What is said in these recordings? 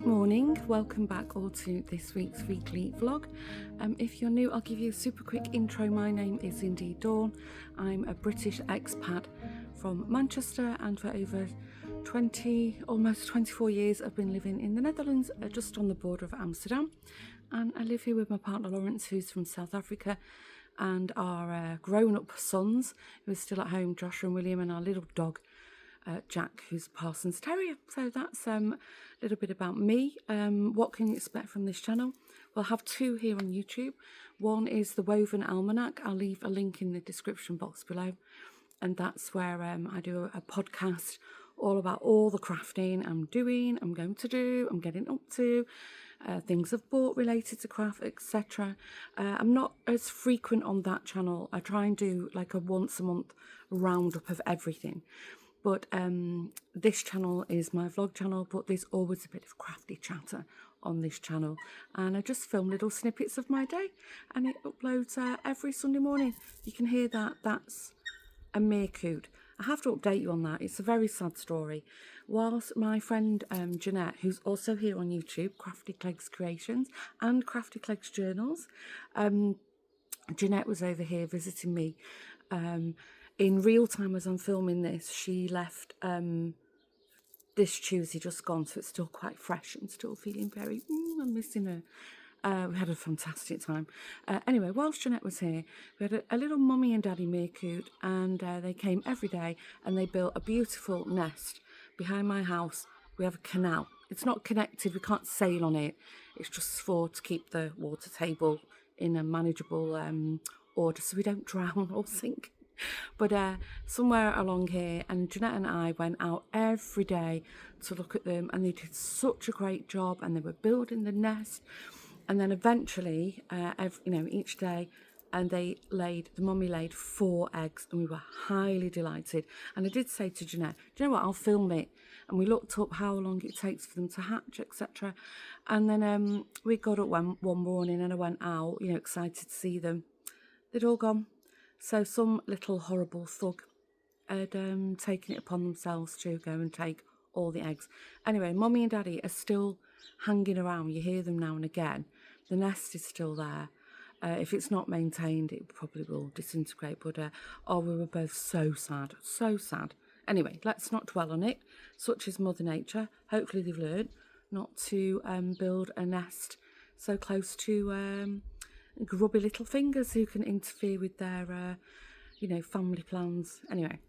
Morning, welcome back all to this week's weekly vlog. If you're new, I'll give you a super quick intro. My name is indeed Dawn. I'm a British expat from Manchester, and for over almost 24 years I've been living in the Netherlands, just on the border of Amsterdam, and I live here with my partner Lawrence, who's from South Africa, and our grown-up sons who are still at home, Joshua and William, and our little dog Jack, who's a Parsons Terrier. So that's a little bit about me. What can you expect from this channel? We'll have two here on YouTube. One is the Woven Almanac. I'll leave a link in the description box below, and that's where I do a podcast all about all the crafting I'm doing, I'm going to do, I'm getting up to, things I've bought related to craft, etc. I'm not as frequent on that channel. I try and do like a once a month roundup of everything. But this channel is my vlog channel, but there's always a bit of crafty chatter on this channel. And I just film little snippets of my day, and it uploads every Sunday morning. You can hear that. That's a meerkoot. I have to update you on that. It's a very sad story. Whilst my friend Jeanette, who's also here on YouTube, Crafty Clegs Creations and Crafty Clegs Journals, Jeanette was over here visiting me. In real time as I'm filming this, she left this Tuesday just gone, so it's still quite fresh and still feeling very, I'm missing her. We had a fantastic time. Anyway, whilst Jeanette was here, we had a little mummy and daddy meerkoot, and they came every day and they built a beautiful nest behind my house. We have a canal. It's not connected, we can't sail on it. It's just to keep the water table in a manageable order so we don't drown or sink. But somewhere along here, and Jeanette and I went out every day to look at them, and they did such a great job, and they were building the nest. And then eventually, each day, and the mummy laid 4 eggs, and we were highly delighted. And I did say to Jeanette, do you know what, I'll film it. And we looked up how long it takes for them to hatch, etc. And then we got up one morning, and I went out, excited to see them. They'd all gone. So some little horrible thug had taken it upon themselves to go and take all the eggs. Anyway, Mummy and Daddy are still hanging around. You hear them now and again. The nest is still there. If it's not maintained, it probably will disintegrate. But we were both so sad, so sad. Anyway, let's not dwell on it. Such is Mother Nature. Hopefully they've learned not to build a nest so close to grubby little fingers who can interfere with their, family plans. Anyway,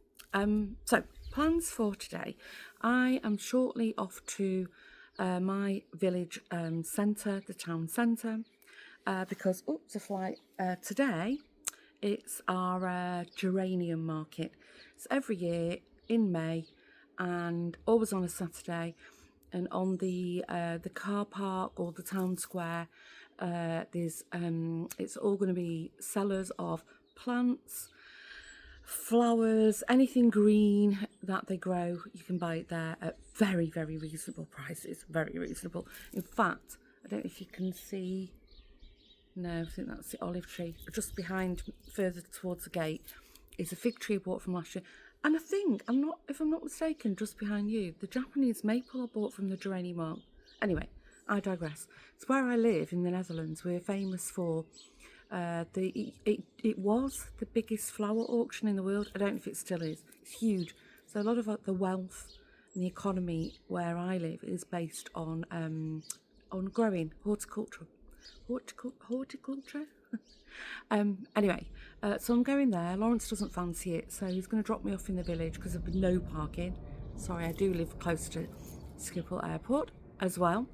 so plans for today. I am shortly off to my village centre, the town centre, because, a flight. Today, it's our Geranium Market. It's every year in May, and always on a Saturday. And on the car park or the town square, there's it's all going to be sellers of plants, flowers, anything green that they grow. You can buy it there at very, very reasonable prices. Very reasonable. In fact, I don't know if you can see. No, I think that's the olive tree. Just behind, further towards the gate, is a fig tree I bought from last year. And I think, if I'm not mistaken, just behind you, the Japanese maple I bought from the Geranium Market. Anyway, I digress. It's where I live in the Netherlands. We're famous for it was the biggest flower auction in the world. I don't know if it still is. It's huge. So a lot of the wealth and the economy where I live is based on growing horticulture. Anyway, so I'm going there. Lawrence doesn't fancy it, so he's going to drop me off in the village because there'll be no parking. Sorry, I do live close to Schiphol Airport as well.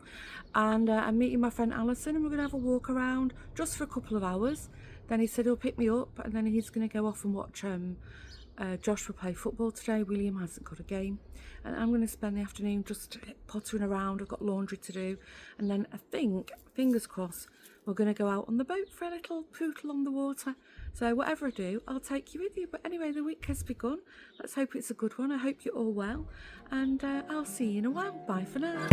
And I'm meeting my friend Alison, and we're going to have a walk around just for a couple of hours. Then he said he'll pick me up, and then he's going to go off and watch Josh will play football today. William hasn't got a game, and I'm going to spend the afternoon just pottering around. I've got laundry to do, and then I think, fingers crossed, we're going to go out on the boat for a little pootle on the water. So whatever I do, I'll take you with you. But anyway, the week has begun. Let's hope it's a good one. I hope you're all well, and I'll see you in a while. Bye for now.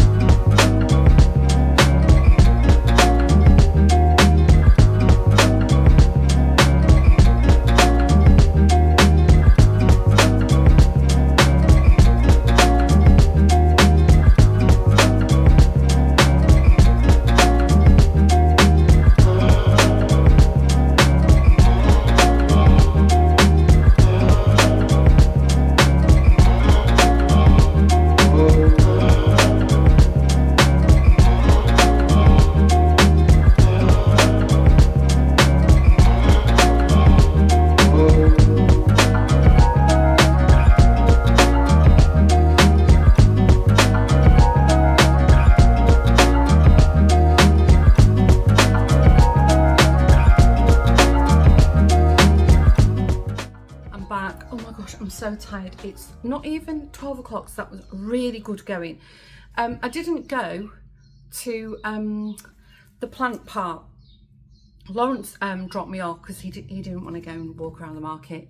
so tired. It's not even 12 o'clock, so that was really good going. I didn't go to the plant part. Lawrence dropped me off because he didn't want to go and walk around the market.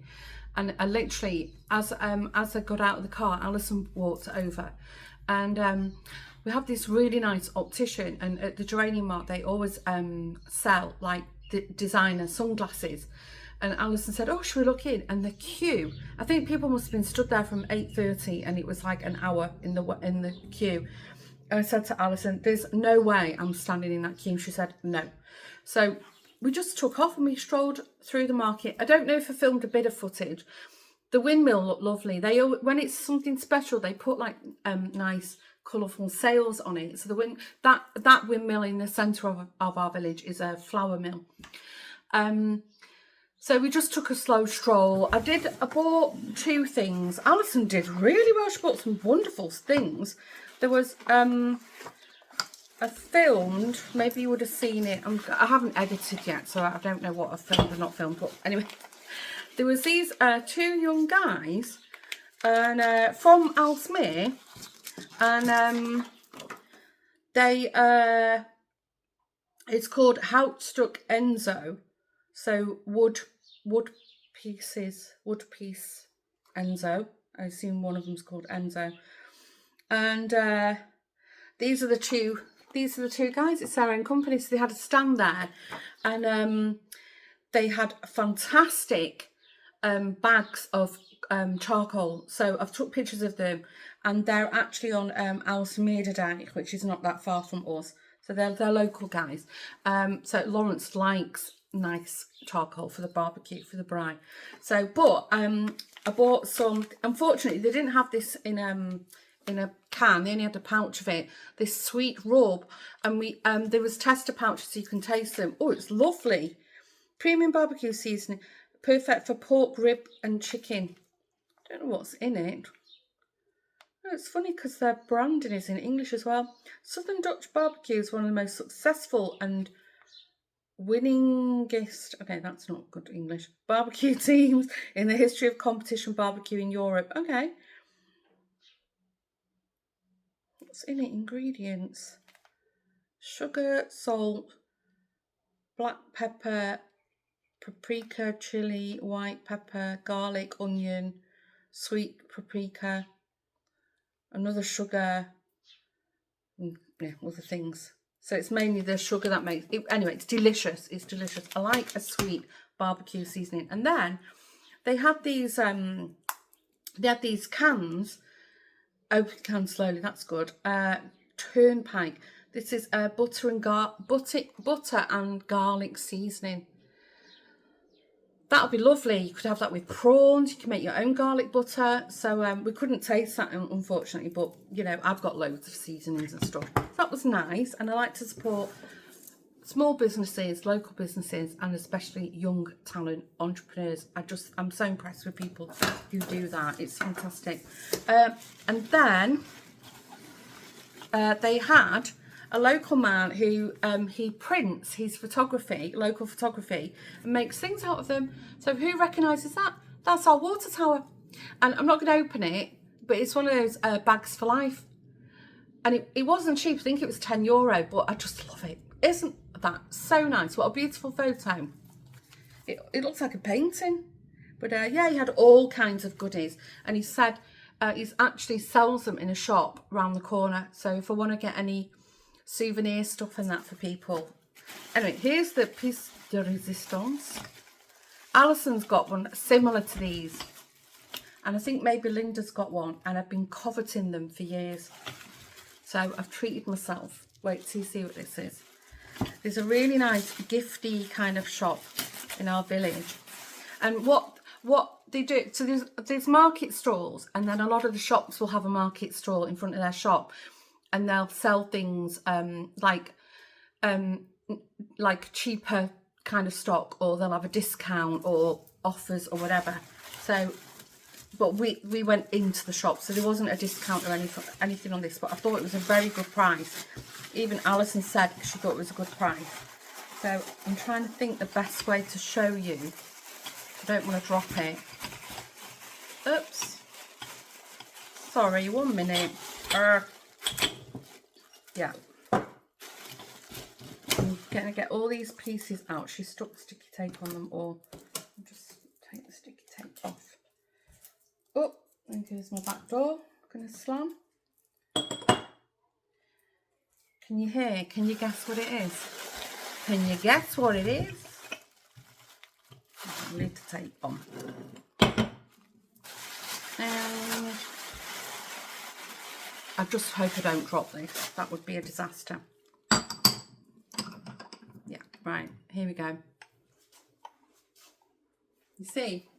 And I literally, as I got out of the car, Alison walked over, and we have this really nice optician, and at the Geranium Market they always sell like designer sunglasses. And Alison said, oh, should we look in? And the queue, I think people must have been stood there from 8:30, and it was like an hour in the queue. And I said to Alison, there's no way I'm standing in that queue. She said no. So we just took off and we strolled through the market. I don't know if I filmed a bit of footage. The windmill looked lovely. They, when it's something special, they put like nice colourful sails on it. So that windmill in the centre of our village is a flour mill. So we just took a slow stroll. I bought two things. Alison did really well. She bought some wonderful things. There was I filmed, maybe you would have seen it. I haven't edited yet, so I don't know what I've filmed and not filmed. But anyway, there was these two young guys and from Alsmere, and they it's called Houtstuck Enzo. So wood piece Enzo. I assume one of them's called Enzo. And these are the two guys. It's their own company. So they had a stand there, and they had fantastic bags of charcoal. So I've took pictures of them, and they're actually on Alsmere, which is not that far from us. So they're local guys. So Lawrence likes nice charcoal for the barbecue for the braai. So, but I bought some. Unfortunately, they didn't have this in a can. They only had a pouch of it. This sweet rub, and we there was tester pouches so you can taste them. Oh, it's lovely. Premium barbecue seasoning, perfect for pork, rib, and chicken. Don't know what's in it. Oh, it's funny because their branding is in English as well. Southern Dutch Barbecue is one of the most successful and winningest, okay, that's not good English, barbecue teams in the history of competition barbecue in Europe. Okay. What's in it? Ingredients. Sugar, salt, black pepper, paprika, chili, white pepper, garlic, onion, sweet paprika, another sugar, yeah, other things. So it's mainly the sugar that makes it. Anyway, it's delicious. It's delicious. I like a sweet barbecue seasoning. And then they had these cans. Open can slowly. That's good. Turnpike. This is butter and garlic seasoning. That would be lovely. You could have that with prawns. You can make your own garlic butter. So we couldn't taste that, unfortunately. But, you know, I've got loads of seasonings and stuff. That was nice. And I like to support small businesses, local businesses, and especially young talent entrepreneurs. I'm so impressed with people who do that. It's fantastic. And then they had a local man who he prints his local photography, and makes things out of them. So who recognises that? That's our water tower. And I'm not going to open it, but it's one of those bags for life. And it wasn't cheap. I think it was €10, but I just love it. Isn't that so nice? What a beautiful photo. It looks like a painting. But yeah, he had all kinds of goodies. And he said he actually sells them in a shop round the corner. So if I want to get any souvenir stuff and that for people. Anyway, here's the piece de resistance. Alison's got one similar to these. And I think maybe Linda's got one. And I've been coveting them for years. So I've treated myself. Wait till you see what this is. There's a really nice gifty kind of shop in our village. And what they do, so there's market stalls, and then a lot of the shops will have a market stall in front of their shop, and they'll sell things like cheaper kind of stock, or they'll have a discount or offers or whatever. So, but we went into the shop, so there wasn't a discount or anything on this, but I thought it was a very good price. Even Alison said she thought it was a good price. So I'm trying to think the best way to show you. I don't want to drop it. Oops. sorry, 1 minute. Yeah. I'm gonna get all these pieces out. She stuck sticky tape on them all. I'll just take the sticky tape off. Oh, and here's my back door. Gonna slam. Can you hear? Can you guess what it is? Can you guess what it is? I need to tape on. And I just hope I don't drop this. That would be a disaster. Yeah, right, here we go. You see,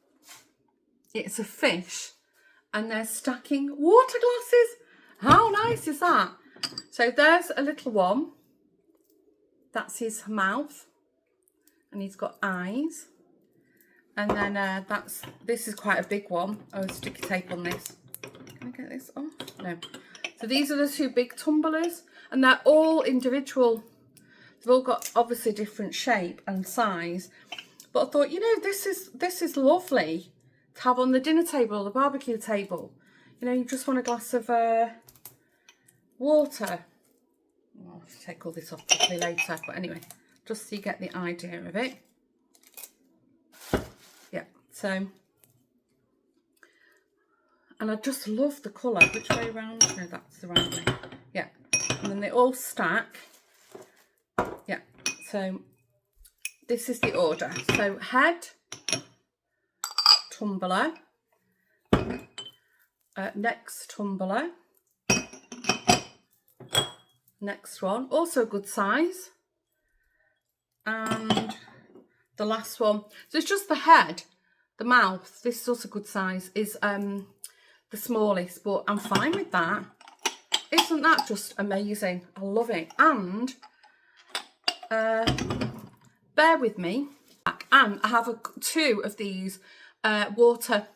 it's a fish and they're stacking water glasses. How nice is that? So there's a little one. That's his mouth. And he's got eyes. And then this is quite a big one. Oh, sticky tape on this. Can I get this off? No. So these are the 2 big tumblers. And they're all individual. They've all got obviously different shape and size. But I thought, you know, this is lovely to have on the dinner table or the barbecue table. You know, you just want a glass of water. I'll take all this off properly later. But anyway, just so you get the idea of it. Yeah, so. And I just love the colour. Which way around? No, that's the right way. Yeah. And then they all stack. Yeah, so this is the order. So head, tumbler, next tumbler, next one, also a good size, and the last one. So it's just the head, the mouth, this is also good size, is the smallest, but I'm fine with that. Isn't that just amazing? I love it. And bear with me, and I have 2 of these water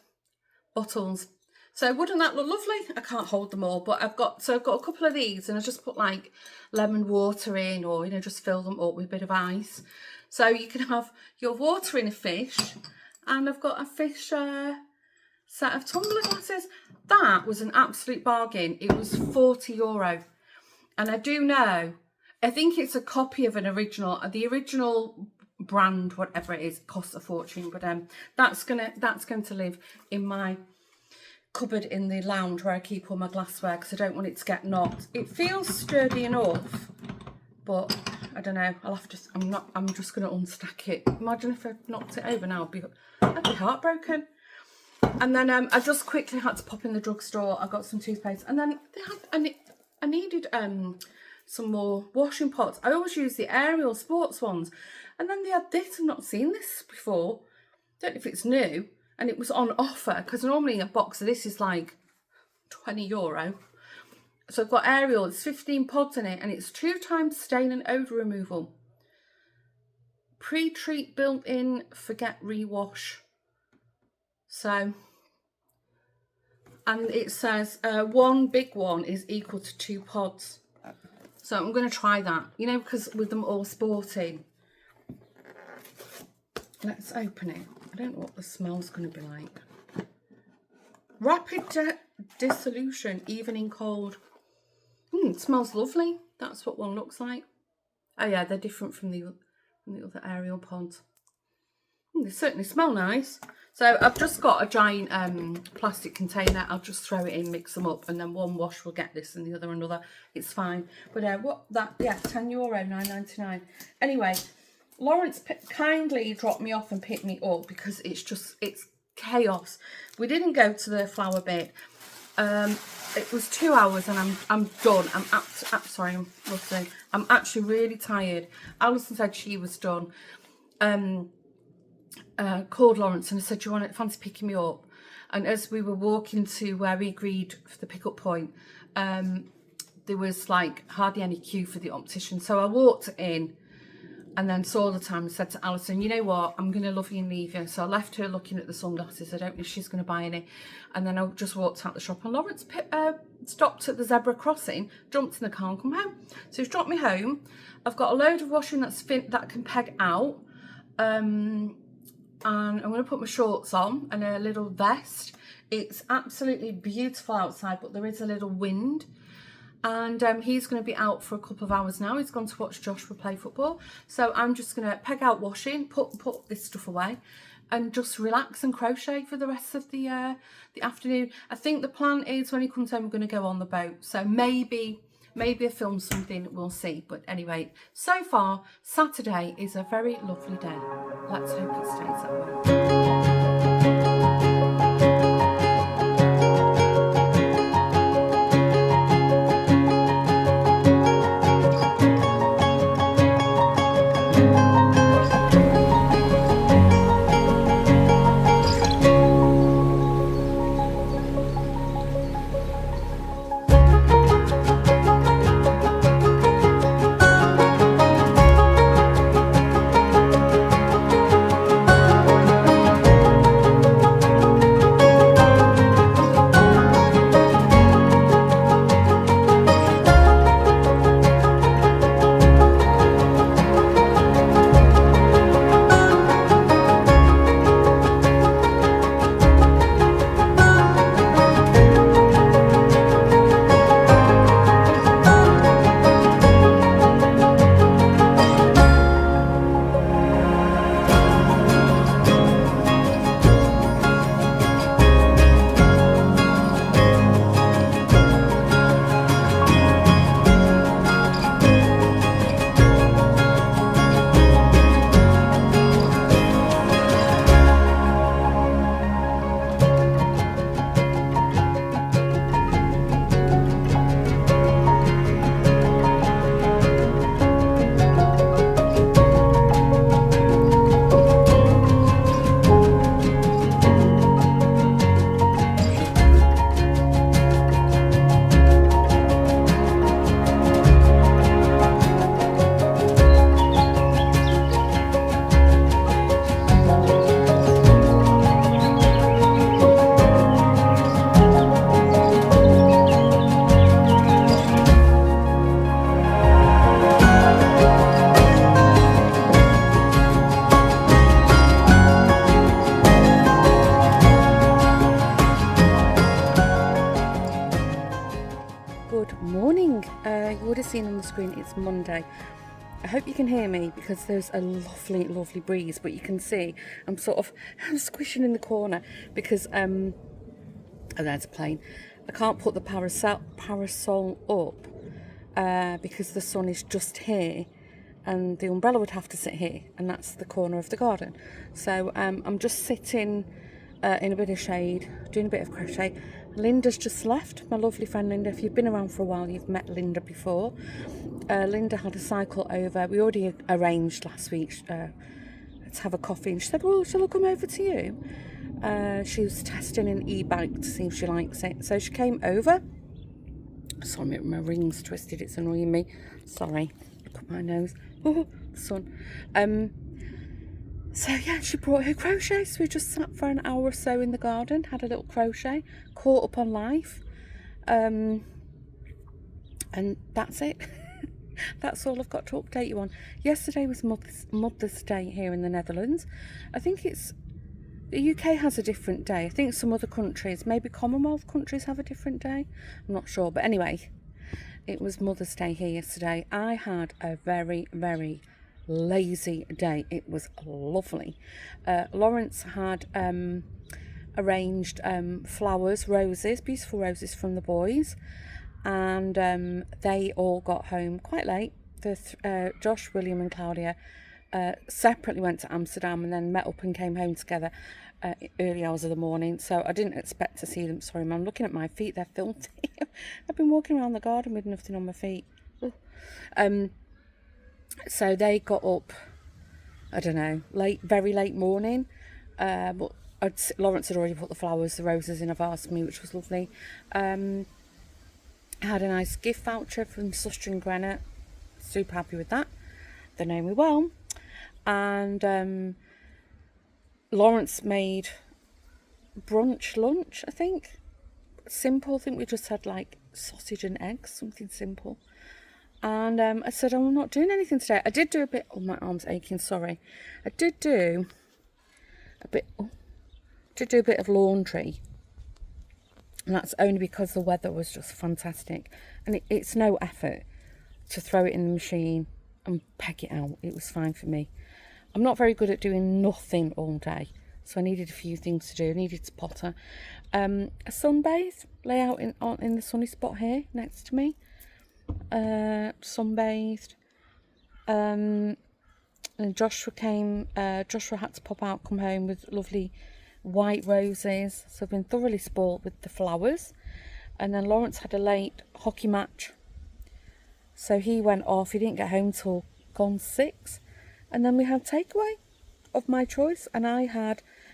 bottles. So wouldn't that look lovely? I can't hold them all, but I've got a couple of these, and I just put like lemon water in, or, you know, just fill them up with a bit of ice. So you can have your water in a fish, and I've got a fish set of tumbler glasses. That was an absolute bargain. It was €40, and I do know, I think it's a copy of an original. The original brand, whatever it is, costs a fortune. But that's going to live in my cupboard in the lounge where I keep all my glassware, because I don't want it to get knocked. It feels sturdy enough, but I don't know. I'm just going to unstack it. Imagine if I knocked it over now. I'd be heartbroken. And then I just quickly had to pop in the drugstore. I got some toothpaste, and then I needed some more washing pots. I always use the Ariel sports ones, and then they had this. I've not seen this before. Don't know if it's new, and it was on offer, because normally a box of this is like €20. So I've got Ariel. It's 15 pods in it, and it's 2 times stain and odour removal. Pre-treat built-in, forget rewash. So, and it says 1 big one is equal to 2 pods. So I'm going to try that, you know, because with them all sporting. Let's open it. I don't know what the smell's going to be like. Rapid dissolution, even in cold. It smells lovely. That's what one looks like. Oh yeah, they're different from the other Ariel pods. They certainly smell nice. So I've just got a giant plastic container. I'll just throw it in, mix them up, and then one wash will get this and the other another. It's fine. But yeah, €10, $9.99. Anyway, Lawrence kindly dropped me off and picked me up, because it's chaos. We didn't go to the flower bit. It was 2 hours, and I'm done. Sorry, I'm rusty. I'm actually really tired. Alison said she was done. Called Lawrence and I said, do you want to fancy picking me up? And as we were walking to where we agreed for the pickup point, there was like hardly any queue for the optician. So I walked in and then saw the time and said to Alison, you know what, I'm going to love you and leave you. So I left her looking at the sunglasses. I don't know if she's going to buy any. And then I just walked out the shop, and Lawrence stopped at the zebra crossing, jumped in the car and come home. So he's dropped me home. I've got a load of washing that I can peg out. And I'm going to put my shorts on and a little vest. It's absolutely beautiful outside, but there is a little wind. And he's going to be out for a couple of hours now. He's gone to watch Joshua play football. So I'm just going to peg out washing, put this stuff away, and just relax and crochet for the rest of the afternoon. I think the plan is when he comes home, we're going to go on the boat. So maybe I film something, we'll see. But anyway, so far, Saturday is a very lovely day. Let's hope it stays that way. Good morning. You would have seen on the screen it's Monday. I hope you can hear me because there's a lovely breeze, but you can see I'm squishing in the corner because oh, there's a plane. I can't put the parasol up because the sun is just here and the umbrella would have to sit here, and that's the corner of the garden. So I'm just sitting in a bit of shade, doing a bit of crochet. Linda's just left, my lovely friend Linda. If you've been around for a while, you've met Linda before. Linda had a cycle over. We already arranged last week to have a coffee, and she said, well, shall I come over to you? She was testing an e-bike to see if she likes it. So she came over. Sorry, my ring's twisted, it's annoying me. Sorry, look at my nose. Oh, sun. So yeah, she brought her crochet, so we just sat for an hour or so in the garden, had a little crochet, caught up on life, and that's it. That's all I've got to update you on. Yesterday was Mother's Day here in the Netherlands. I think the UK has a different day. I think some other countries, maybe Commonwealth countries, have a different day. I'm not sure, but anyway, it was Mother's Day here yesterday. I had a very lazy day. It was lovely. Lawrence had arranged flowers, roses, beautiful roses from the boys, and they all got home quite late. Josh, William and Claudia separately went to Amsterdam and then met up and came home together early hours of the morning, so I didn't expect to see them. Sorry, I'm looking at my feet, they're filthy. I've been walking around the garden with nothing on my feet. So they got up, I don't know, very late morning, but Lawrence had already put the flowers, the roses in a vase for me, which was lovely. I had a nice gift voucher from Suster and Granite, super happy with that, they know me well. And Lawrence made brunch lunch, I think, simple. I think we just had like sausage and eggs, something simple. And I said, oh, I'm not doing anything today. I did do a bit, oh, my arm's aching, sorry. I did do a bit of laundry. And that's only because the weather was just fantastic. And it's no effort to throw it in the machine and peg it out. It was fine for me. I'm not very good at doing nothing all day, so I needed a few things to do. I needed to potter. A sunbathe, lay out in the sunny spot here next to me. Sunbathed. And Joshua came. Joshua had to pop out, come home with lovely white roses. So I've been thoroughly spoilt with the flowers. And then Lawrence had a late hockey match, so he went off. He didn't get home till gone 6. And then we had takeaway of my choice, and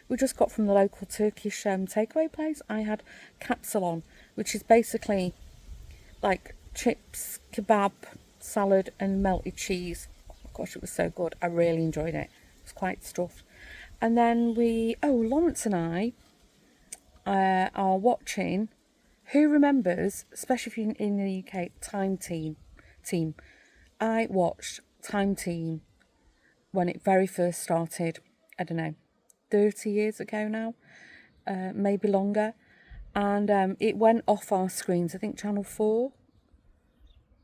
we just got from the local Turkish takeaway place. I had kapsalon, which is basically like chips, kebab, salad and melted cheese. Oh my gosh, it was so good. I really enjoyed it. It was quite stuffed. And then Lawrence and I are watching, who remembers, especially if you're in the UK, Time Team. I watched Time Team when it very first started, I don't know, 30 years ago now, maybe longer. And it went off our screens. I think Channel 4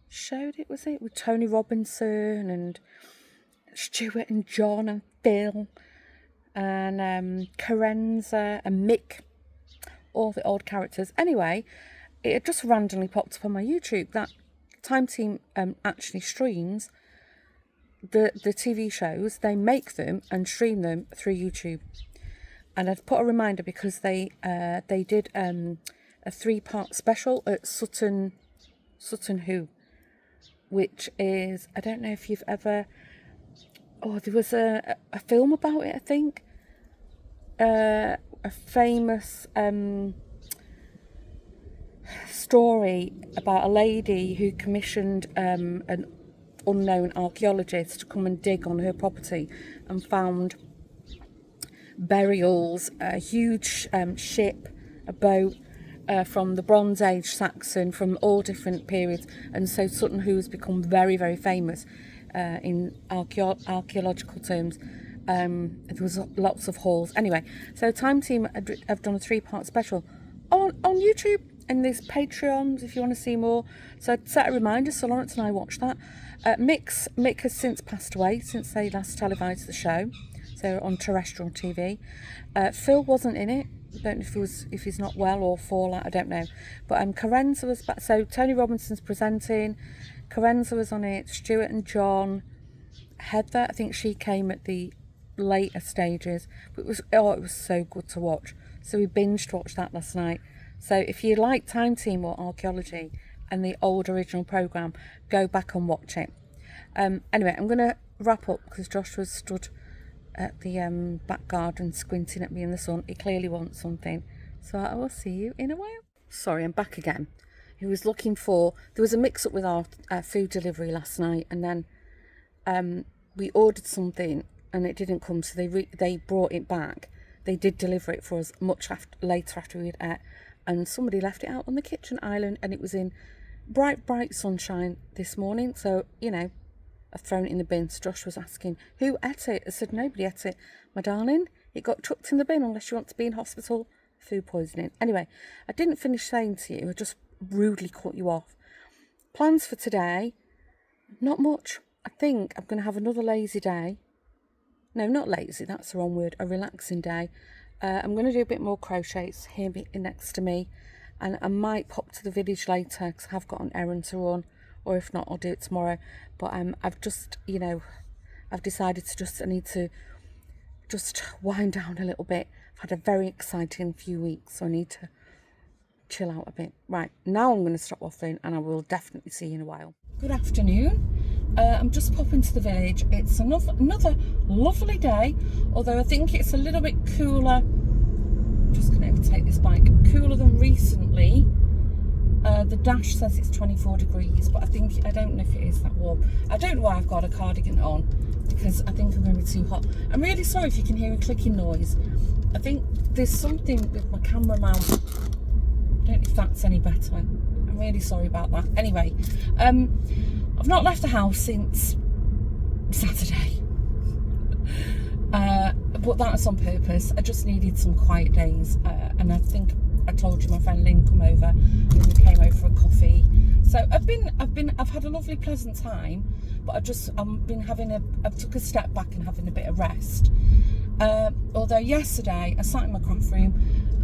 showed it, was it? With Tony Robinson and Stuart and John and Phil and Carenza and Mick, all the old characters. Anyway, it had just randomly popped up on my YouTube that Time Team actually streams the TV shows. They make them and stream them through YouTube. And I've put a reminder because they did a 3-part special at Sutton Hoo, which is, I don't know if you've ever, there was a film about it, I think, a famous story about a lady who commissioned an unknown archaeologist to come and dig on her property and found burials, a huge ship, a boat from the Bronze Age, Saxon, from all different periods. And so Sutton Hoo has become very, very famous in archaeological terms. There was lots of halls. Anyway, so Time Team have done a 3-part special on YouTube, and there's Patreons if you want to see more. So I'd set a reminder, so Lawrence and I watched that. Mick has since passed away since they last televised the show, so on terrestrial TV. Phil wasn't in it. I don't know if he's not well or fallout, I don't know. But Carenza was back. So Tony Robinson's presenting. Carenza was on it. Stuart and John. Heather, I think she came at the later stages. But it was so good to watch. So we binged watched that last night. So if you like Time Team or archaeology and the old original programme, go back and watch it. Anyway, I'm going to wrap up because Josh was stood at the back garden squinting at me in the sun. He clearly wants something. So I will see you in a while. Sorry, I'm back again. He was looking for... There was a mix-up with our food delivery last night, and then we ordered something and it didn't come, so they brought it back. They did deliver it for us much later after we had ate, and somebody left it out on the kitchen island, and it was in bright sunshine this morning. So, I've thrown it in the bin. So Josh was asking, who ate it? I said, nobody ate it, my darling. It got chucked in the bin unless you want to be in hospital. Food poisoning. Anyway, I didn't finish saying to you, I just rudely cut you off. Plans for today, not much. I think I'm going to have another lazy day. No, not lazy, that's the wrong word. A relaxing day. I'm going to do a bit more crochets here next to me. And I might pop to the village later because I have got an errand to run. Or if not, I'll do it tomorrow. But I've just, I've decided I need to just wind down a little bit. I've had a very exciting few weeks, so I need to chill out a bit. Right, now I'm going to stop waffling, and I will definitely see you in a while. Good afternoon. I'm just popping to the village. It's another lovely day, although I think it's a little bit cooler. I'm just going to overtake this bike. Cooler than recently. The dash says it's 24 degrees, but I don't know if it is that warm. I don't know why I've got a cardigan on, because I think I'm going to be too hot. I'm really sorry if you can hear a clicking noise. I think there's something with my camera mount. I don't know if that's any better. I'm really sorry about that. Anyway, I've not left the house since Saturday. But that's on purpose. I just needed some quiet days, and I think I told you my friend Lynn come over and we came over for a coffee. So I've had a lovely pleasant time, but I took a step back and having a bit of rest. Although yesterday I sat in my craft room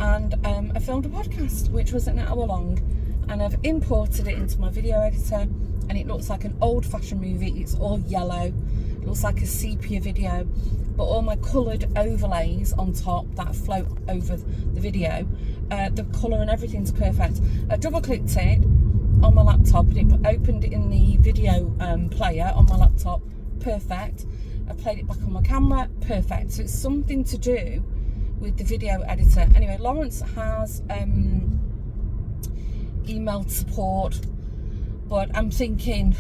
and I filmed a podcast which was an hour long, and I've imported it into my video editor, and it looks like an old-fashioned movie. It's all yellow, it looks like a sepia video, but all my coloured overlays on top that float over the video, the colour and everything's perfect. I double clicked it on my laptop and it opened in the video player on my laptop, perfect. I played it back on my camera, perfect. So it's something to do with the video editor. Anyway, Lawrence has emailed support, but I'm thinking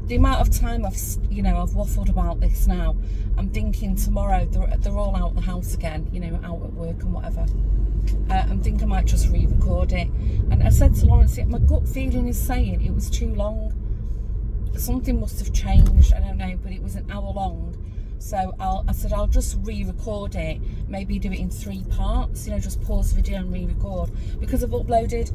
the amount of time I've waffled about this now, I'm thinking tomorrow they're all out the house again, out at work and whatever. I'm thinking I might just re-record it. And I said to Lawrence, my gut feeling is saying it was too long. Something must have changed, I don't know, but it was an hour long. So I said I'll just re-record it, maybe do it in 3 parts, just pause the video and re-record, because I've uploaded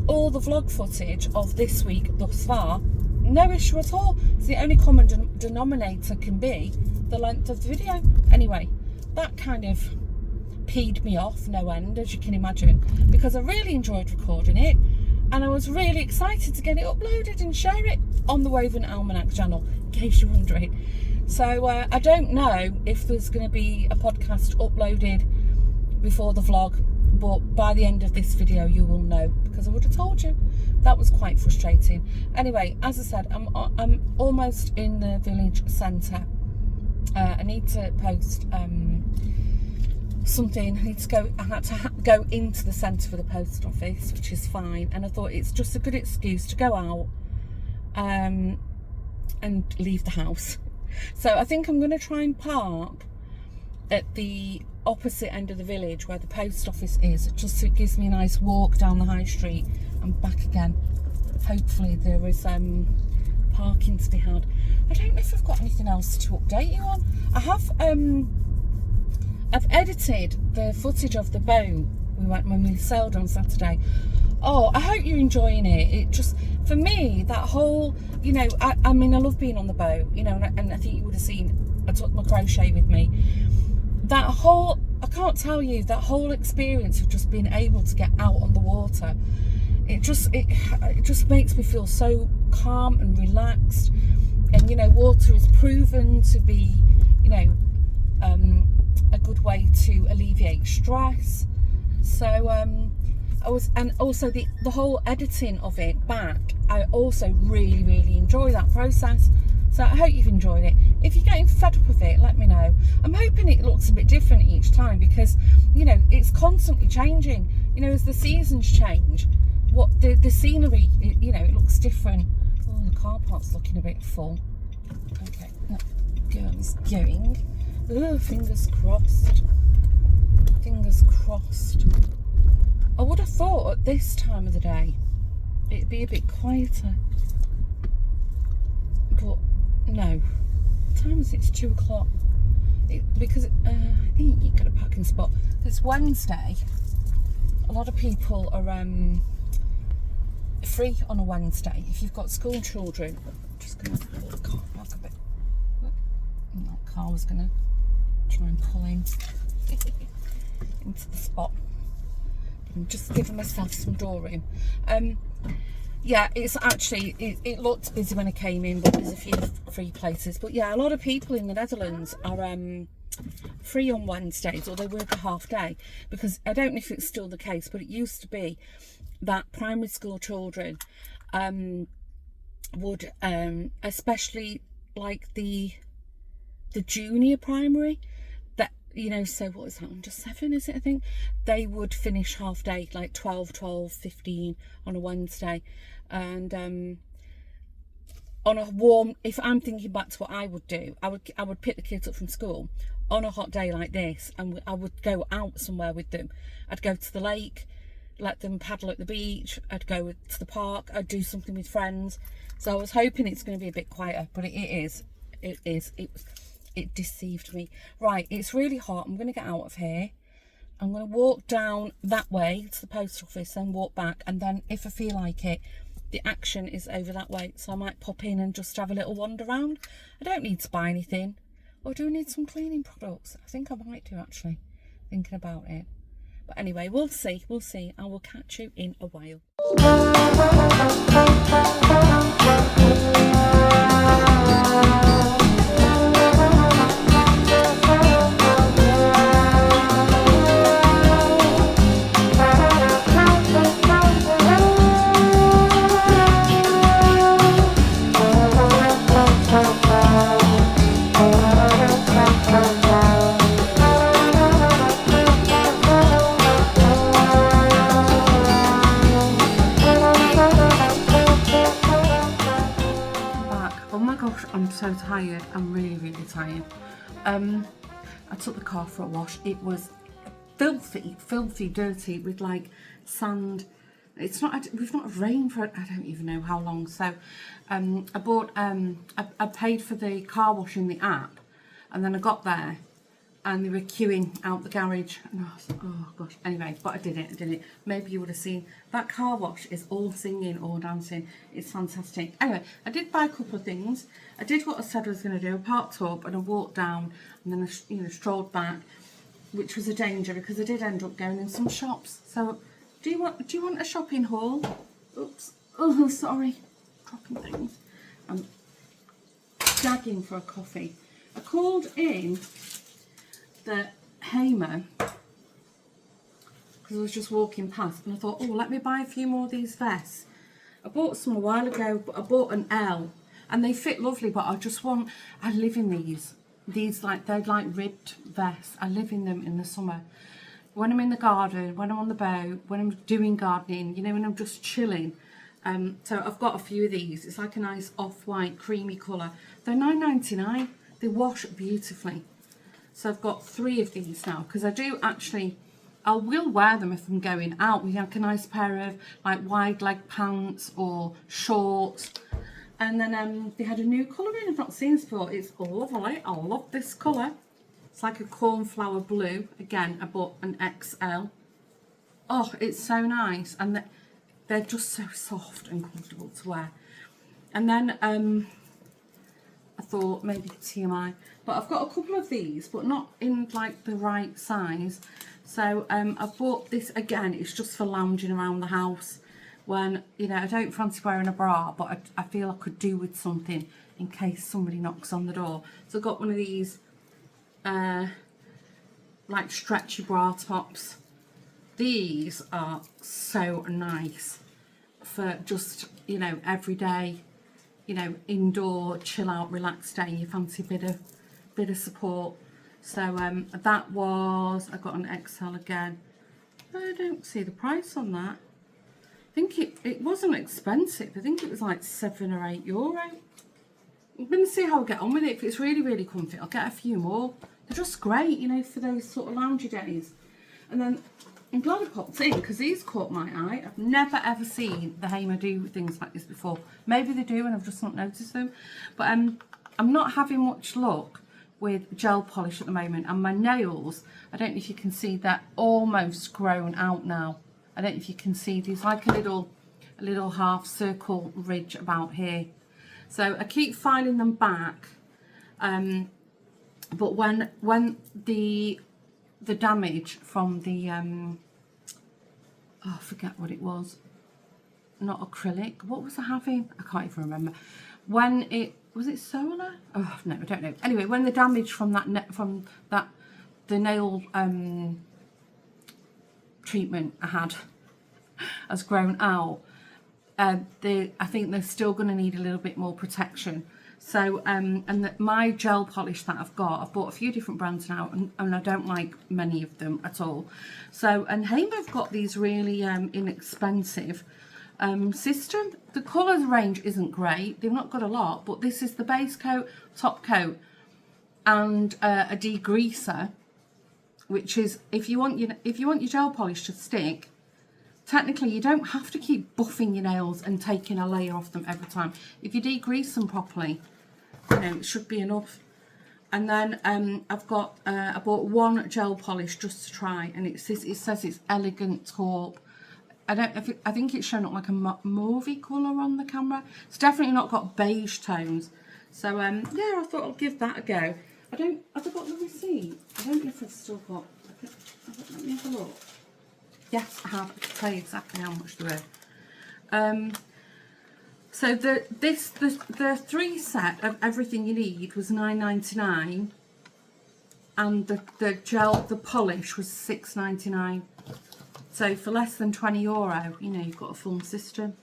all the vlog footage of this week thus far, no issue at all. So the only common denominator can be the length of the video. Anyway, that kind of peed me off no end, as you can imagine, because I really enjoyed recording it and I was really excited to get it uploaded and share it on the Woven Almanac channel, in case you're wondering. So I don't know if there's going to be a podcast uploaded before the vlog, but by the end of this video you will know, because I would have told you. That was quite frustrating. Anyway, as I said, I'm almost in the village centre. I need to post something. I had to go into the centre for the post office, which is fine, and I thought it's just a good excuse to go out and leave the house. So I think I'm going to try and park at the opposite end of the village where the post office is, just so it gives me a nice walk down the high street and back again. Hopefully there is parking to be had. I don't know if I've got anything else to update you on. I have I've edited the footage of the boat we went when we sailed on Saturday. Oh, I hope you're enjoying it. It just, for me, that whole, I mean, I love being on the boat, and I think you would have seen, I took my crochet with me. That whole, I can't tell you, that whole experience of just being able to get out on the water, it just makes me feel so calm and relaxed. And, water is proven to be, a good way to alleviate stress. So, and also the whole editing of it back, I also really, really enjoy that process. So I hope you've enjoyed it. If you're getting fed up of it, let me know. I'm hoping it looks a bit different each time, because it's constantly changing. As the seasons change, what the scenery, it looks different. Oh, the car park's looking a bit full. Okay, that girl's going. Oh, fingers crossed. Fingers crossed. I would have thought at this time of the day it'd be a bit quieter, but no. What time is it? It's 2 o'clock. Because I think you get a parking spot. It's Wednesday. A lot of people are free on a Wednesday. If you've got school children, I'm just going to pull the car back a bit. And that car was going to try and pull in into the spot. I'm just giving myself some door room. Yeah, it's actually, it looked busy when I came in, but there's a few free places. But yeah, a lot of people in the Netherlands are free on Wednesdays, or they work a half day, because I don't know if it's still the case, but it used to be that primary school children would, especially like the junior primary, that, so what is that, under 7 is it, I think, they would finish half day, like 12:15 on a Wednesday. And on a warm, if I'm thinking back to what I would do, I would pick the kids up from school on a hot day like this, and I would go out somewhere with them. I'd go to the lake, let them paddle at the beach, I'd go to the park, I'd do something with friends. So I was hoping it's going to be a bit quieter, but it deceived me. Right, it's really hot. I'm going to get out of here. I'm going to walk down that way to the post office, then walk back, and then if I feel like it, the Action is over that way, so I might pop in and just have a little wander around. I don't need to buy anything. Or do I need some cleaning products? I think I might do, actually, thinking about it. But anyway, we'll see, we'll see. I will catch you in a while. I'm so tired. I'm really tired. I took the car for a wash. It was filthy dirty with like sand. It's not, we've not had rain for I don't even know how long. So I bought I paid for the car wash in the app, and then I got there and they were queuing out the garage, and I was like, oh gosh. Anyway, but I did it. Maybe you would have seen that car wash is all singing or dancing. It's fantastic. Anyway, I did buy a couple of things. I did what I said I was going to do. I parked up and I walked down, and then I strolled back, which was a danger because I did end up going in some shops. So do you want a shopping haul? Oops. Oh, sorry. Dropping things. I'm gagging for a coffee. I called in the Hamer because I was just walking past, and I thought, oh, let me buy a few more of these vests. I bought some a while ago, but I bought an L, and they fit lovely, but I live in these like, they're like ribbed vests. I live in them in the summer when I'm in the garden, when I'm on the boat, when I'm doing gardening, when I'm just chilling. So I've got a few of these. It's like a nice off-white creamy colour. They're £9.99. They wash beautifully. So I've got 3 of these now, because I will wear them if I'm going out with like a nice pair of like wide leg pants or shorts. And then they had a new colour in I've not seen this before. It's lovely. I love this colour. It's like a cornflower blue. Again, I bought an XL. Oh, it's so nice, and they're just so soft and comfortable to wear. And then I thought maybe TMI, but I've got a couple of these, but not in like the right size. So I bought this again. It's just for lounging around the house when I don't fancy wearing a bra, but I feel I could do with something in case somebody knocks on the door. So I got one of these like stretchy bra tops. These are so nice for just every day, indoor chill out relaxed day. You fancy a bit of support. So that was, I got an XL again. I don't see the price on that. I think it wasn't expensive. I think it was like €7 or €8. I'm going to see how I get on with it. If it's really comfy, I'll get a few more. They're just great, for those sort of loungy days. And then I'm glad I popped in because these caught my eye. I've never ever seen the Hamer do things like this before. Maybe they do and I've just not noticed them. But I'm not having much luck with gel polish at the moment, and my nails, I don't know if you can see, they're almost grown out now. I don't know if you can see, there's like a little half circle ridge about here. So I keep filing them back, but when the damage from the I forget what it was, not acrylic, what was I having? I can't even remember. When it was it solar? Oh no, I don't know. Anyway, when the damage from the nail treatment I had has grown out, I think they're still going to need a little bit more protection. So my gel polish that I've bought a few different brands now, and I don't like many of them at all. So, and Hamer have got these really inexpensive system. The colours range isn't great. They've not got a lot, but this is the base coat, top coat, and a degreaser, which is if you want your gel polish to stick. Technically, you don't have to keep buffing your nails and taking a layer off them every time. If you degrease them properly, it should be enough. And then I've got I bought one gel polish just to try, and it says it's elegant taupe. I think it's showing up like a mauvey colour on the camera. It's definitely not got beige tones. So yeah, I thought I'll give that a go. Have I got the receipt? I don't know if I've still got. Let me have a look. Yes, I have. I can tell you exactly how much there is. So the 3 set of everything you need was £9.99, and the polish was £6.99. So for less than €20, you know, you've got a full system.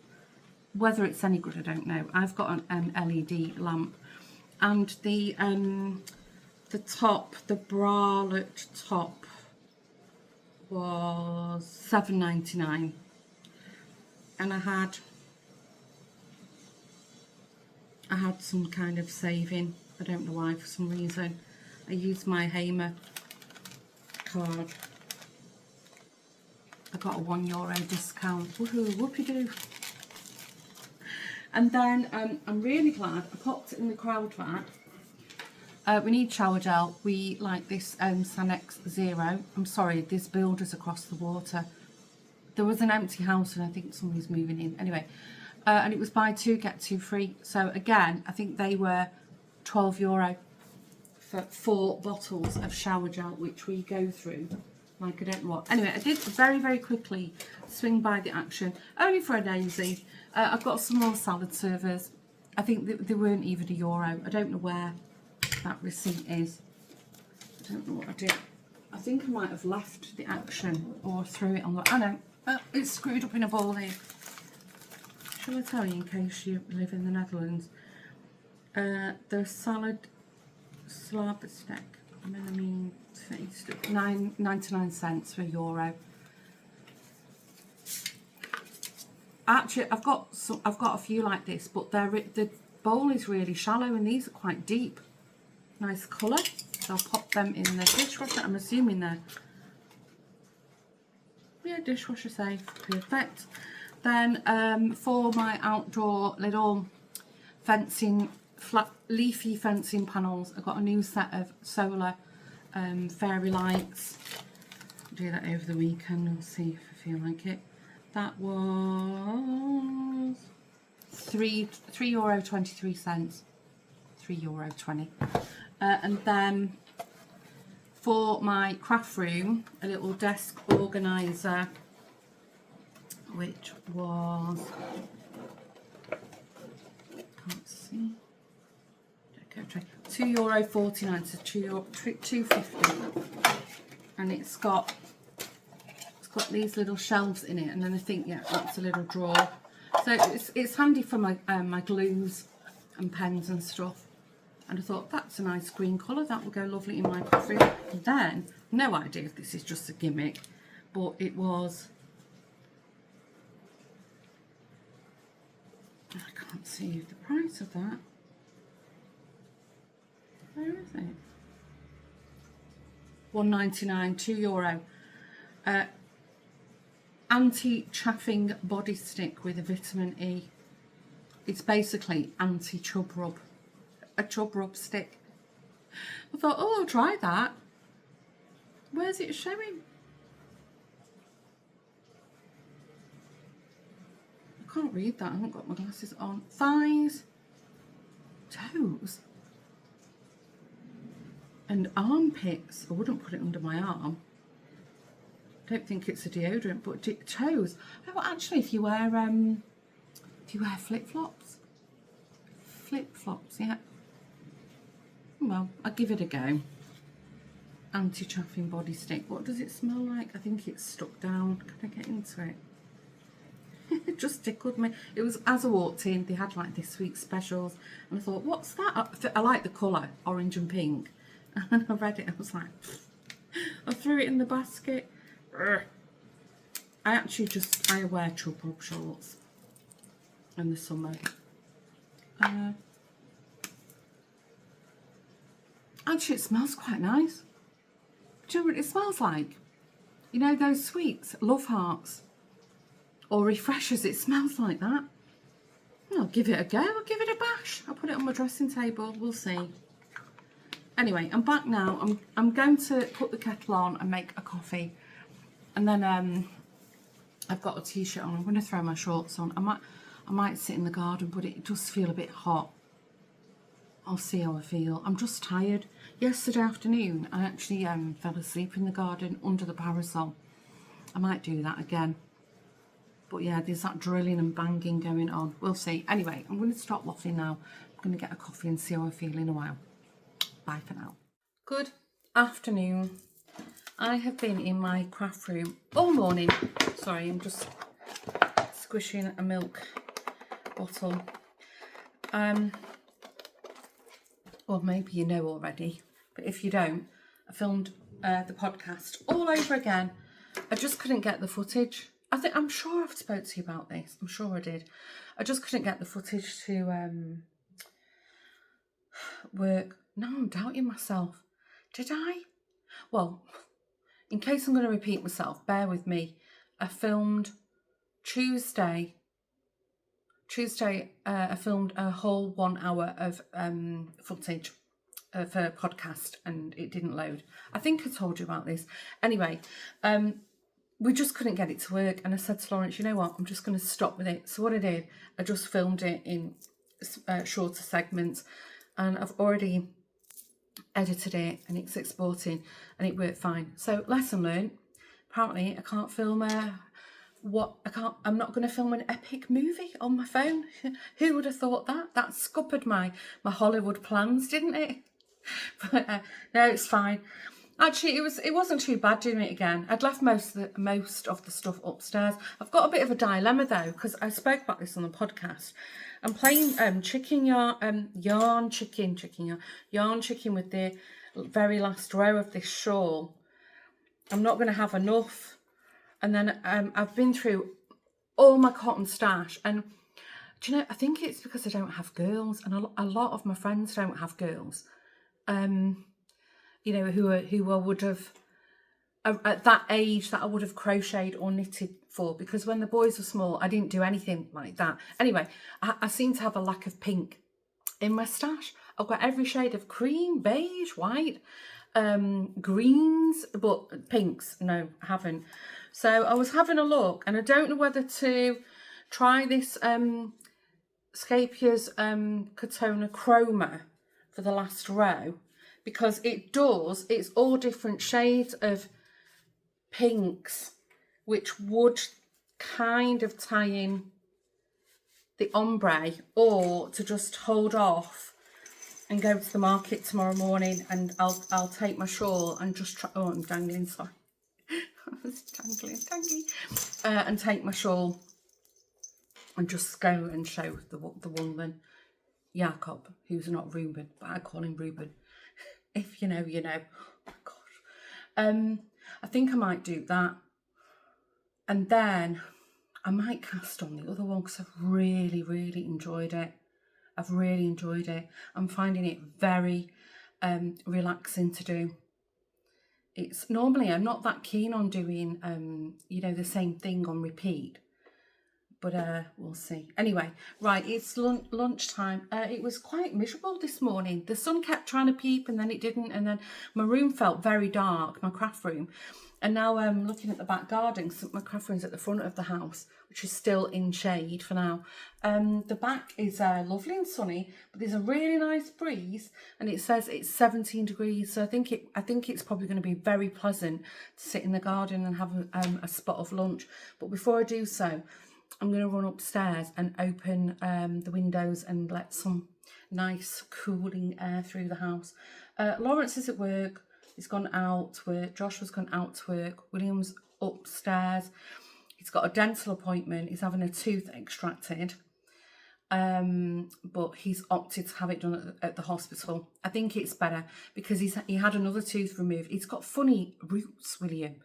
Whether it's any good, I don't know. I've got an LED lamp, and the top, the bralette top, was £7.99, and I had some kind of saving. I don't know why, for some reason. I used my Hamer card. I got a €1 discount. Woohoo, whoopie-doo. And then I'm really glad I popped it in the crowd vac. We need shower gel. We like this Sanex Zero. I'm sorry, there's builders across the water. There was an empty house and I think somebody's moving in. Anyway, and it was buy 2 get 2 free. So again, I think they were €12 for 4 bottles of shower gel, which we go through like I don't know what. Anyway, I did very, very quickly swing by the action, only for a daisy. I've got some more salad servers. I think they weren't even €1. I don't know where that receipt is. I don't know what I did. I think I might have left the action or threw it on the... I know, it's screwed up in a ball here. Shall I tell you in case you live in the Netherlands? The salad slab stick, melamine taste, 99 cents for €1. Actually, I've got a few like this, but the bowl is really shallow and these are quite deep. Nice colour. So I'll pop them in the dishwasher. I'm assuming they're, yeah, dishwasher safe. Perfect. Then for my outdoor little fencing, flat leafy fencing panels, I've got a new set of solar fairy lights. I'll do that over the weekend. I'll see if I feel like it. That was €3.23. €3.20. And then for my craft room, a little desk organiser, which was, can't see, €2.49, so €2.50, and it's got these little shelves in it, and then I think, yeah, that's a little drawer. So it's handy for my my glues and pens and stuff. And I thought, that's a nice green colour, that will go lovely in my coffee. And then, no idea if this is just a gimmick, but it was, I can't see the price of that. Where is it? £1.99, €2. Anti-chaffing body stick with a vitamin E. It's basically anti-chub rub. A chub rub stick. I thought, oh, I'll try that. Where's it showing? I can't read that. I haven't got my glasses on. Thighs, toes, and armpits. I wouldn't put it under my arm. Don't think it's a deodorant, but toes. Oh, actually, if you wear flip-flops, yeah. Well, I'll give it a go. Anti-chaffing body stick. What does it smell like? I think it's stuck down. Can I get into it? It just tickled me. It was, as I walked in, they had like this week's specials, and I thought, what's that? I like the colour, orange and pink. And I read it, I was like, I threw it in the basket. I wear chub rub shorts in the summer. Actually, it smells quite nice. Do you know what it smells like? You know those sweets, Love Hearts or refreshers, it smells like that. I'll give it a go, I'll give it a bash. I'll put it on my dressing table, we'll see. Anyway, I'm back now. I'm going to put the kettle on and make a coffee, and then I've got a t-shirt on. I'm going to throw my shorts on. I might sit in the garden, but it does feel a bit hot. I'll see how I feel. I'm just tired. Yesterday afternoon, I actually fell asleep in the garden under the parasol. I might do that again. But yeah, there's that drilling and banging going on. We'll see. Anyway, I'm going to stop waffling now. I'm going to get a coffee and see how I feel in a while. Bye for now. Good afternoon. I have been in my craft room all morning. Sorry, I'm just squishing a milk bottle. Or maybe you know already, but if you don't, I filmed the podcast all over again. I just couldn't get the footage. I'm sure I've spoke to you about this. I'm sure I did. I just couldn't get the footage to work. No, I'm doubting myself. Did I? Well, in case I'm going to repeat myself, bear with me. I filmed Tuesday. I filmed a whole 1 hour of footage for a podcast, and it didn't load. I think I told you about this. Anyway, we just couldn't get it to work, and I said to Lawrence, you know what, I'm just going to stop with it. So what I did, I just filmed it in shorter segments, and I've already edited it, and it's exporting, and it worked fine. So lesson learned. Apparently I can't film I'm not going to film an epic movie on my phone. Who would have thought that? That scuppered my Hollywood plans, didn't it? But no, it's fine. Actually, it wasn't too bad doing it again. I'd left most of the stuff upstairs. I've got a bit of a dilemma though, because I spoke about this on the podcast. I'm playing yarn chicken with the very last row of this shawl. I'm not going to have enough. And then I've been through all my cotton stash, and do you know, I think it's because I don't have girls, and a lot of my friends don't have girls. You know, who I would have at that age that I would have crocheted or knitted for, because when the boys were small, I didn't do anything like that. Anyway, I seem to have a lack of pink in my stash. I've got every shade of cream, beige, white, greens, but pinks, no, I haven't. So I was having a look, and I don't know whether to try this Scapia's Katona Chroma for the last row, because it's all different shades of pinks, which would kind of tie in the ombre, or to just hold off and go to the market tomorrow morning, and I'll take my shawl and just try. Oh, I'm dangling, sorry. I was dangling, and take my shawl and just go and show the woman Jacob, who's not Reuben, but I call him Reuben. If you know, you know. Oh my gosh. I think I might do that, and then I might cast on the other one, because I've really, really enjoyed it. I'm finding it very relaxing to do. It's normally, I'm not that keen on doing, you know, the same thing on repeat, but we'll see. Anyway, right, it's lunchtime. It was quite miserable this morning. The sun kept trying to peep, and then it didn't, and then my room felt very dark, my craft room. And now I'm looking at the back garden, so my craft room's at the front of the house, which is still in shade for now. The back is lovely and sunny, but there's a really nice breeze, and it says it's 17 degrees. So I think it's probably going to be very pleasant to sit in the garden and have a spot of lunch. But before I do so, I'm going to run upstairs and open the windows and let some nice cooling air through the house. Lawrence is at work. He's gone out to work. Joshua's gone out to work. William's upstairs. He's got a dental appointment. He's having a tooth extracted. But he's opted to have it done at the hospital. I think it's better, because he had another tooth removed. He's got funny roots, William.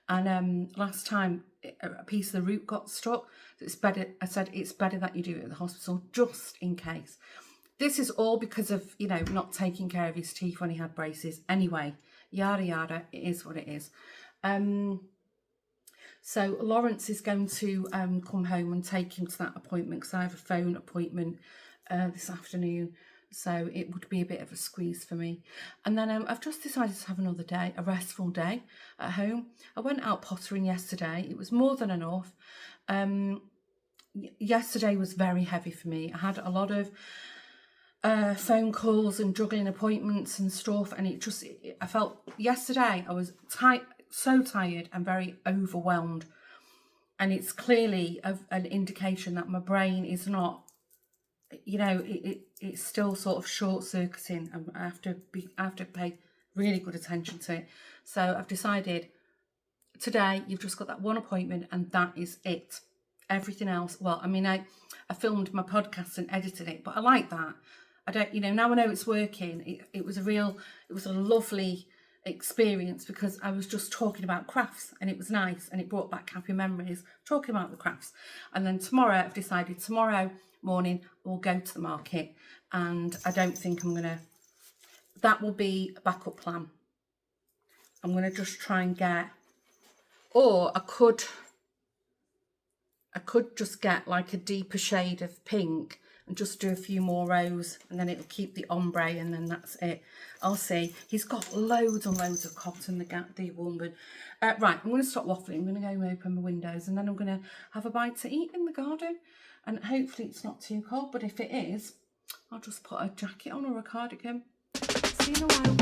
And last time a piece of the root got stuck. So it's better. I said it's better that you do it at the hospital, just in case. This is all because of, you know, not taking care of his teeth when he had braces. Anyway, yada yada, it is what it is. So Lawrence is going to come home and take him to that appointment, because I have a phone appointment this afternoon. so it would be a bit of a squeeze for me. And then I've just decided to have another day, a restful day at home. I went out pottering yesterday. It was more than enough. Yesterday was very heavy for me. I had a lot of phone calls and juggling appointments and stuff, and I felt yesterday I was so tired and very overwhelmed, and it's clearly an indication that my brain is not, it's still sort of short-circuiting, and I have to pay really good attention to it. So I've decided today you've just got that one appointment and that is it. Everything else, well, I mean, I filmed my podcast and edited it, but I like that. I don't, now I know it's working. It was a lovely experience, because I was just talking about crafts and it was nice and it brought back happy memories talking about the crafts. And then tomorrow, I've decided tomorrow morning we'll go to the market, and I don't think that will be a backup plan. I'm going to just try and or I could just get like a deeper shade of pink and just do a few more rows, and then it'll keep the ombre, and then that's it. I'll see. He's got loads and loads of cotton, the woman. Right, I'm going to stop waffling. I'm going to go and open my windows, and then I'm going to have a bite to eat in the garden, and hopefully it's not too cold, but if it is, I'll just put a jacket on or a cardigan. See you in a while.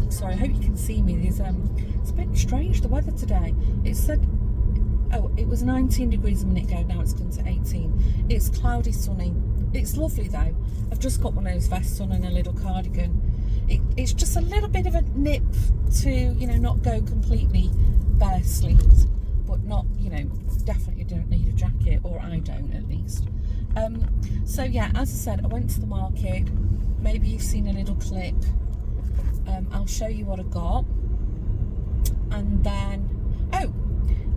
Sorry, I hope you can see me. It's a bit strange, the weather today. It said, it was 19 degrees a minute ago, now it's gone to 18. It's cloudy, sunny. It's lovely though. I've just got one of those vests on and a little cardigan. It's just a little bit of a nip to, not go completely bare sleeves, but not, definitely don't need a jacket, or I don't at least. So yeah, as I said, I went to the market. Maybe you've seen a little clip. I'll show you what I got, and then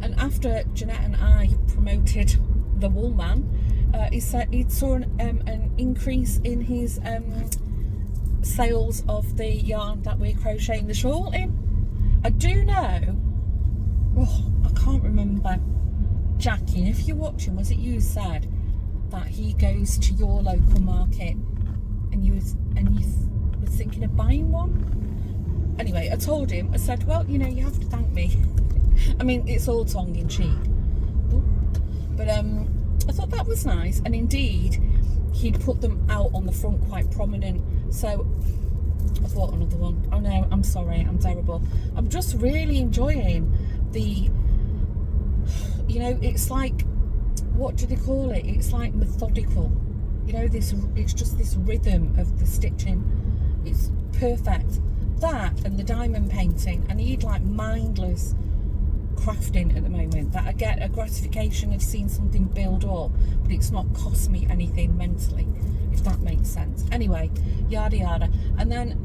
and after Jeanette and I promoted the wool man, he said he saw an increase in his sales of the yarn that we're crocheting the shawl in. I do know, I can't remember, Jackie, if you're watching, was it you said that he goes to your local market and you were thinking of buying one? Anyway, I told him, I said, well, you have to thank me. I mean, it's all tongue in cheek. But I thought that was nice. And indeed, he'd put them out on the front quite prominent. So I bought another one. Oh no, I'm sorry, I'm terrible. I'm just really enjoying it's like, what do they call it? It's like methodical. It's just this rhythm of the stitching. It's perfect. That and the diamond painting. I need like mindless crafting at the moment, that I get a gratification of seeing something build up, but it's not cost me anything mentally, if that makes sense. Anyway, yada yada. And then,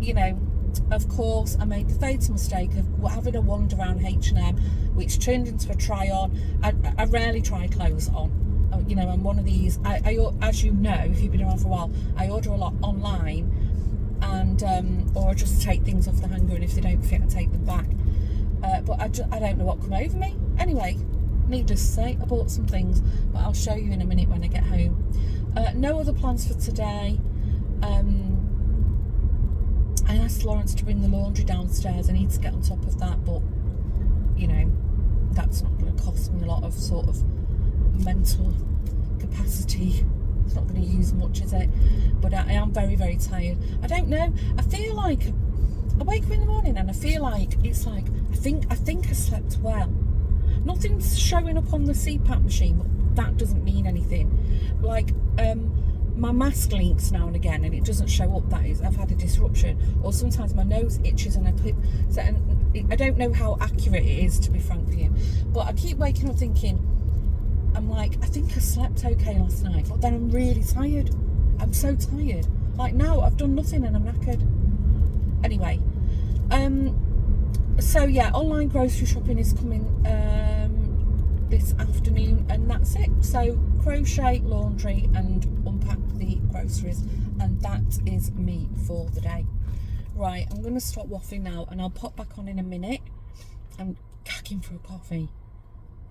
of course, I made the fatal mistake of having a wander around H&M, which turned into a try on. I rarely try clothes on. I'm one of these, I as you know, if you've been around for a while, I order a lot online, and or I just take things off the hanger, and if they don't fit, I take them back. But I don't know what come over me. Anyway, needless to say, I bought some things, but I'll show you in a minute when I get home. No other plans for today. I asked Lawrence to bring the laundry downstairs. I need to get on top of that, but that's not going to cost me a lot of sort of mental capacity. It's not going to use much, is it? But I am very, very tired. I don't know. I feel like I wake up in the morning and I feel like it's like I think I slept well. Nothing's showing up on the CPAP machine, but that doesn't mean anything. Like my mask leaks now and again and it doesn't show up, that is, I've had a disruption, or sometimes my nose itches and I clip, so, and I don't know how accurate it is, to be frank with you, but I keep waking up thinking, I'm like, I think I slept okay last night, but then I'm really tired. I'm so tired. Like now I've done nothing and I'm knackered. Anyway, so yeah, online grocery shopping is coming this afternoon, and that's it. So crochet, laundry and unpack the groceries, and that is me for the day. Right, I'm going to stop waffling now and I'll pop back on in a minute. I'm gagging for a coffee.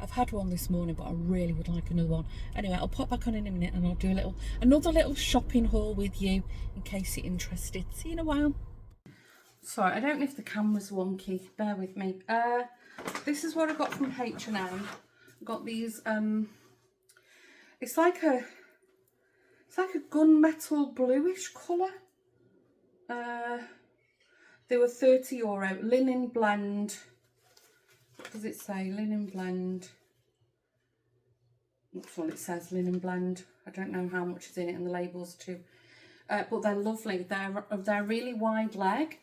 I've had one this morning, but I really would like another one. Anyway, I'll pop back on in a minute and I'll do another little shopping haul with you in case you're interested. See you in a while. Sorry, I don't know if the camera's wonky. Bear with me. This is what I got from H&M. I got these. It's like a gunmetal bluish colour. They were €30. Linen blend. What does it say? Linen blend. That's all it says, linen blend. I don't know how much is in it, and the labels too. But they're lovely. They're really wide leg,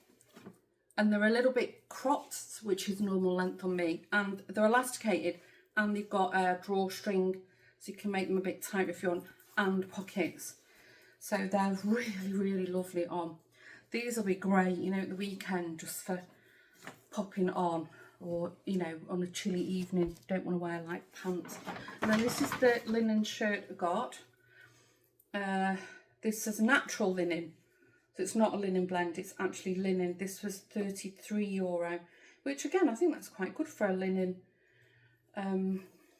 and they're a little bit cropped, which is normal length on me. And they're elasticated, and they've got a drawstring, so you can make them a bit tighter if you want, and pockets. So they're really, really lovely on. These will be great, you know, at the weekend, just for popping on. Or, you know, on a chilly evening, don't want to wear like pants. And then this is the linen shirt I got. This is natural linen, so it's not a linen blend, it's actually linen. This was €33, which again, I think that's quite good for a linen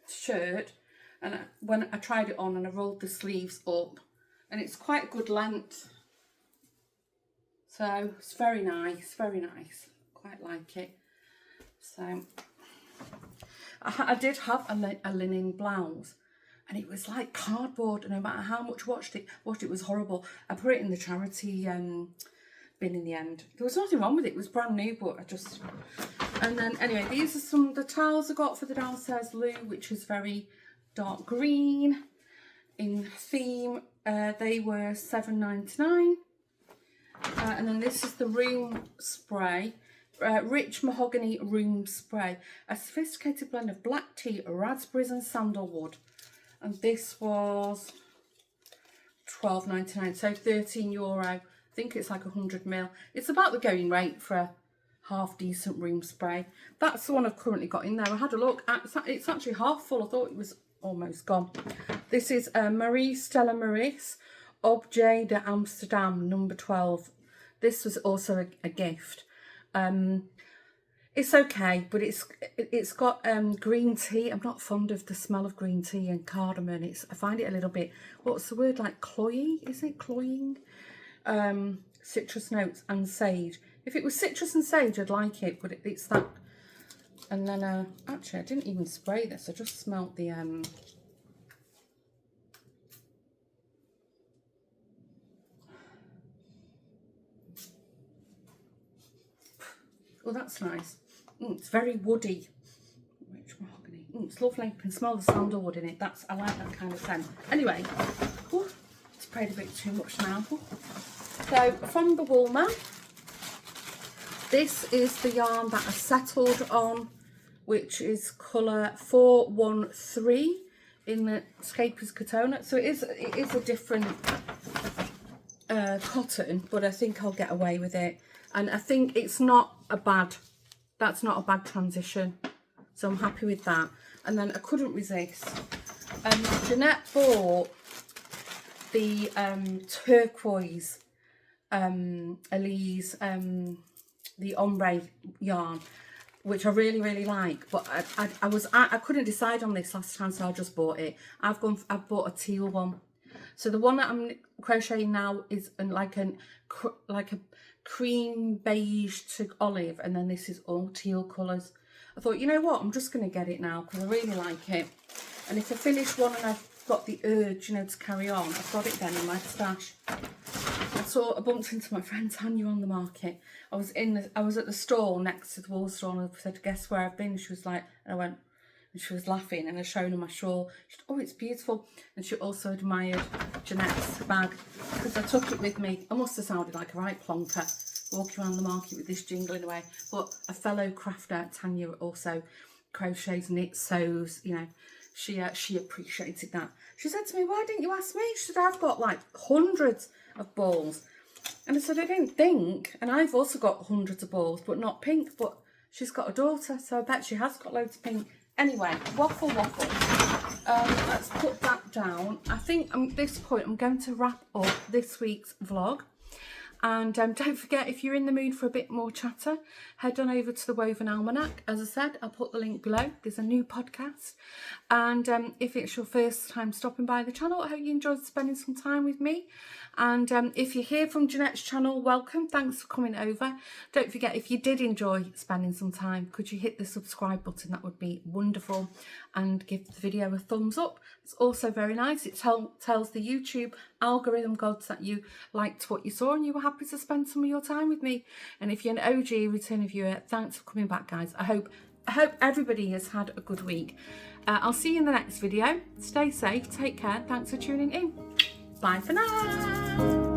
shirt. And when I tried it on and I rolled the sleeves up, and it's quite good length. So it's very nice, quite like it. So I did have a linen blouse, and it was like cardboard, and no matter how much washed it was horrible. I put it in the charity bin in the end. There was nothing wrong with it, it was brand new, but and then anyway, these are some of the towels I got for the downstairs loo, which is very dark green in theme. They were $7.99. And then this is the room spray. Rich mahogany room spray, a sophisticated blend of black tea, raspberries and sandalwood, and this was £12.99, so €13. I think it's like 100ml. It's about the going rate for a half decent room spray. That's the one I've currently got in there. I had a look, it's actually half full. I thought it was almost gone. This is Marie Stella Maris Objet de Amsterdam number 12. This was also a gift. It's okay, but it's got green tea. I'm not fond of the smell of green tea and cardamom. I find it a little bit, what's the word, like cloying? Is it cloying? Citrus notes and sage. If it was citrus and sage, I'd like it, but it's that. And then actually I didn't even spray this, I just smelt the oh, that's nice. It's very woody. Rich mahogany. It's lovely. You can smell the sandalwood in it. I like that kind of scent. Anyway, sprayed a bit too much now. So from the Woolman, this is the yarn that I settled on, which is colour 413 in the Scapers Katona. So it is a different cotton, but I think I'll get away with it. And I think that's not a bad transition. So I'm happy with that. And then I couldn't resist. Jeanette bought the turquoise Elise, the ombre yarn, which I really like. But I couldn't decide on this last time, so I just bought it. I've bought a teal one. So the one that I'm crocheting now is like a cream beige to olive, and then this is all teal colours. I thought, you know what, I'm just going to get it now because I really like it. And if I finish one and I've got the urge, you know, to carry on, I've got it then in my stash. I bumped into my friend Tanya on the market. I was at the stall next to the wall store, and I said, guess where I've been? She was like, and I went, and she was laughing, and I showed her my shawl. She said, oh, it's beautiful. And she also admired Jeanette's bag, because I took it with me. I must have sounded like a right plonker walking around the market with this jingling away. But a fellow crafter, Tanya, also crochets, knits, sews, you know, she appreciated that. She said to me, why didn't you ask me? She said, I've got like hundreds of balls. And I said, I didn't think. And I've also got hundreds of balls, but not pink. But she's got a daughter, so I bet she has got loads of pink. Anyway, waffle. Let's put that down. I think at this point I'm going to wrap up this week's vlog. And don't forget, if you're in the mood for a bit more chatter, head on over to the Woven Almanac. As I said, I'll put the link below. There's a new podcast. And if it's your first time stopping by the channel, I hope you enjoyed spending some time with me. And if you're here from Jeanette's channel, welcome. Thanks for coming over. Don't forget, if you did enjoy spending some time, could you hit the subscribe button? That would be wonderful. And give the video a thumbs up. It's also very nice. It tells the YouTube algorithm gods that you liked what you saw and you were happy to spend some of your time with me. And if you're an OG returning viewer, thanks for coming back, guys. I hope everybody has had a good week. I'll see you in the next video. Stay safe, take care. Thanks for tuning in. Bye for now.